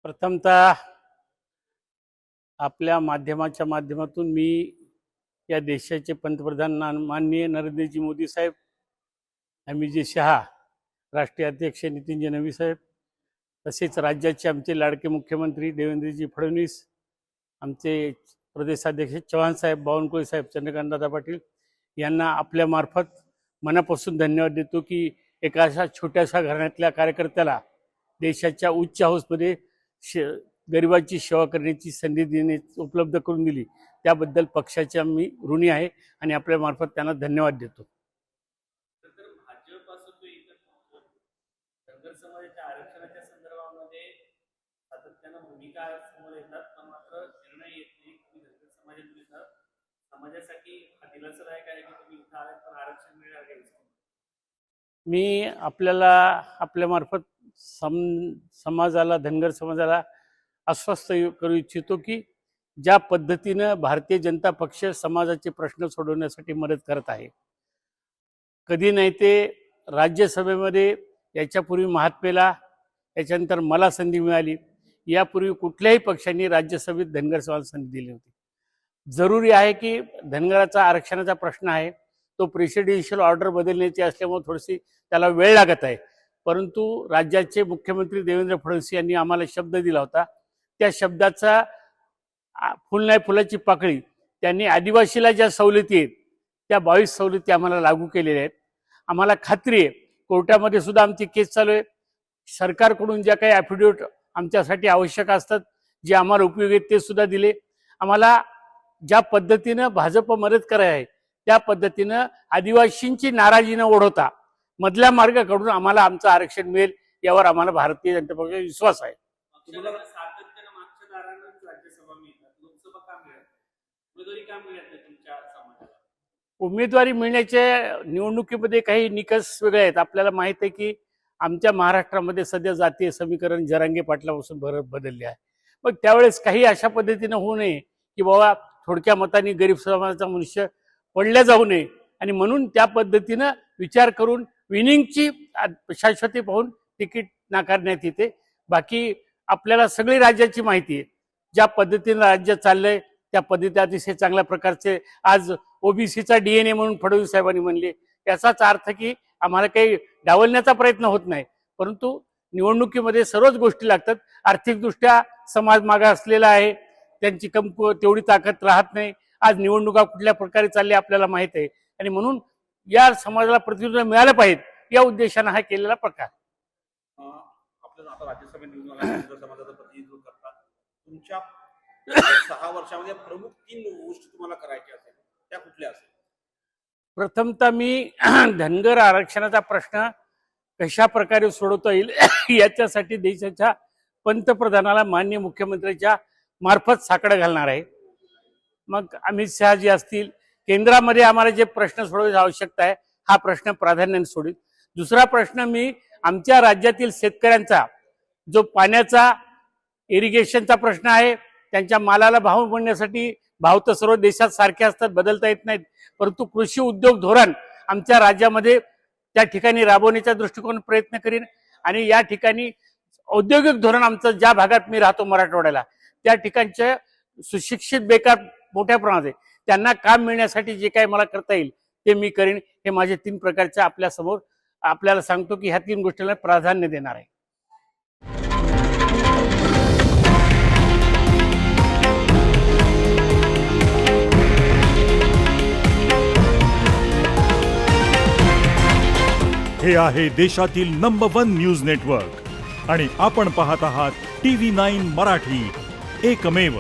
प्रथमतः आपल्या माध्यमाच्या माध्यमातून मी या देशाचे पंतप्रधान माननीय नरेंद्रजी मोदी साहेब, अमितजी शहा, राष्ट्रीय अध्यक्ष नितीनजी नवी साहेब, तसेच राज्याचे आमचे लाडके मुख्यमंत्री देवेंद्रजी फडणवीस, आमचे प्रदेशाध्यक्ष चव्हाण साहेब, बावनकुळे साहेब, चंद्रकांतदादा पाटील यांना आपल्यामार्फत मनापासून धन्यवाद देतो की एका अशा छोट्याशा घराण्यातल्या कार्यकर्त्याला देशाच्या उच्च हाऊसमध्ये गरिबाची सेवा करण्याची संधी देणे उपलब्ध करून दिली, त्याबद्दल पक्षाचे मी ऋणी आहे आणि आपल्यामार्फत त्यांना धन्यवाद देतो. धनगर समाजाच्या आरक्षणाच्या संदर्भामध्ये सातत्यानं भूमिका समोर येतात, पण मात्र निर्णय येत नाही. तुम्ही धनगर समाजासाठी हा दिलासादायक आहे की तुम्ही इथं आलात पण आरक्षण मिळणार काही. मी आपल्यामार्फत समाजाला, धनगर समाजाला आश्वस्त करू इच्छितो की ज्या पद्धतीनं भारतीय जनता पक्ष समाजाचे प्रश्न सोडवण्यासाठी मदत करत आहे, कधी नाही ते राज्यसभेमध्ये याच्यापूर्वी महात्मेला, याच्यानंतर मला संधी मिळाली, यापूर्वी कुठल्याही पक्षांनी राज्यसभेत धनगर समाजाला संधी दिली होती. जरुरी आहे की धनगराचा आरक्षणाचा प्रश्न आहे तो प्रेसिडेन्शियल ऑर्डर बदलण्याची असल्यामुळे थोडीशी त्याला वेळ लागत आहे, परंतु राज्याचे मुख्यमंत्री देवेंद्र फडणवीस यांनी आम्हाला शब्द दिला होता, त्या शब्दाचा फुल नाही फुलाची पाकळी त्यांनी आदिवासीला ज्या सवलती आहेत त्या 22 सवलती आम्हाला लागू केलेल्या आहेत. आम्हाला खात्री आहे कोर्टामध्ये सुद्धा आमची केस चालू आहे. सरकारकडून ज्या काही ॲफिडेविट आमच्यासाठी आवश्यक असतात, जे आम्हाला उपयोगी आहेत ते सुद्धा दिले. आम्हाला ज्या पद्धतीनं भाजप मदत करत आहे त्या पद्धतीनं आदिवासींची नाराजी न ओढवता मधल्या मार्गाकडून आम्हाला आमचं आरक्षण मिळेल यावर आम्हाला भारतीय जनता पक्षाचा विश्वास आहे. सातत्यानं मागच्या दारांनाच राज्यसभा मिळतात, लोकसभा का मिळत, उमेदवारी का मिळत नाही तुमच्या समाजाला? उमेदवारी मिळण्याच्या निवडणुकीमध्ये काही निकष वेगळे आहेत. आपल्याला माहित आहे की आमच्या महाराष्ट्रामध्ये सध्या जातीय समीकरण जरांगे पाटलापासून बदलले आहे. मग त्यावेळेस काही अशा पद्धतीनं होऊ नये की बाबा थोडक्या मताने गरीब समाजाचा मनुष्य पडल्या जाऊ नये, आणि म्हणून त्या पद्धतीनं विचार करून विनिंगची शाश्वती पाहून तिकीट नाकारण्यात येते. बाकी आपल्याला सगळी राज्याची माहिती आहे, ज्या पद्धतीनं राज्य चाललंय त्या पद्धती अतिशय चांगल्या प्रकारचे आज ओबीसीचा DNA म्हणून फडणवीस साहेबांनी म्हणले. याचाच अर्थ की आम्हाला काही डावलण्याचा प्रयत्न होत नाही, परंतु निवडणुकीमध्ये सर्वच गोष्टी लागतात. आर्थिकदृष्ट्या समाज मागा असलेला आहे, त्यांची तेवढी ताकद राहत नाही. आज निवडणुका कुठल्या प्रकारे चालल्या आपल्याला माहित आहे, आणि म्हणून या समाजाला प्रतिनिधित्व मिळालं पाहिजे या उद्देशानं हा केलेला प्रकार. आपल्याला आता राज्यसभेत निवडून समाजाचं प्रतिनिधित्व करतात. तुमच्या 6 वर्षामध्ये प्रमुख 3 गोष्टी तुम्हाला करायच्या असेल त्या कुठल्या असेल? प्रथमतः मी धनगर आरक्षणाचा प्रश्न कशा प्रकारे सोडवता येईल याच्यासाठी देशाच्या पंतप्रधानाला माननीय मुख्यमंत्र्यांच्या मार्फत साकडं घालणार आहे. मग अमित शहाजी असतील, केंद्रामध्ये आम्हाला जे प्रश्न सोडवायची आवश्यकता आहे हा प्रश्न प्राधान्याने सोडील. दुसरा प्रश्न मी आमच्या राज्यातील शेतकऱ्यांचा जो पाण्याचा इरिगेशनचा प्रश्न आहे, त्यांच्या मालाला भाव मिळण्यासाठी भाव तर सर्व देशात सारखे असतात, बदलता येत नाहीत, परंतु कृषी उद्योग धोरण आमच्या राज्यामध्ये त्या ठिकाणी राबवण्याच्या दृष्टिकोन प्रयत्न करीन. आणि या ठिकाणी औद्योगिक धोरण आमचं ज्या भागात मी राहतो मराठवाड्याला त्या ठिकाणचे सुशिक्षित बेकार मोठ्या प्रमाणात आहे, त्यांना काम मिळण्यासाठी जे काही मला करता येईल ते मी करीन. हे माझे 3 प्रकारचे आपल्यासमोर आपल्याला सांगतो की ह्या 3 गोष्टींना प्राधान्य देणार आहे. हे आहे देशातील नंबर 1 न्यूज नेटवर्क आणि आपण पाहत आहात TV9 मराठी, एकमेव.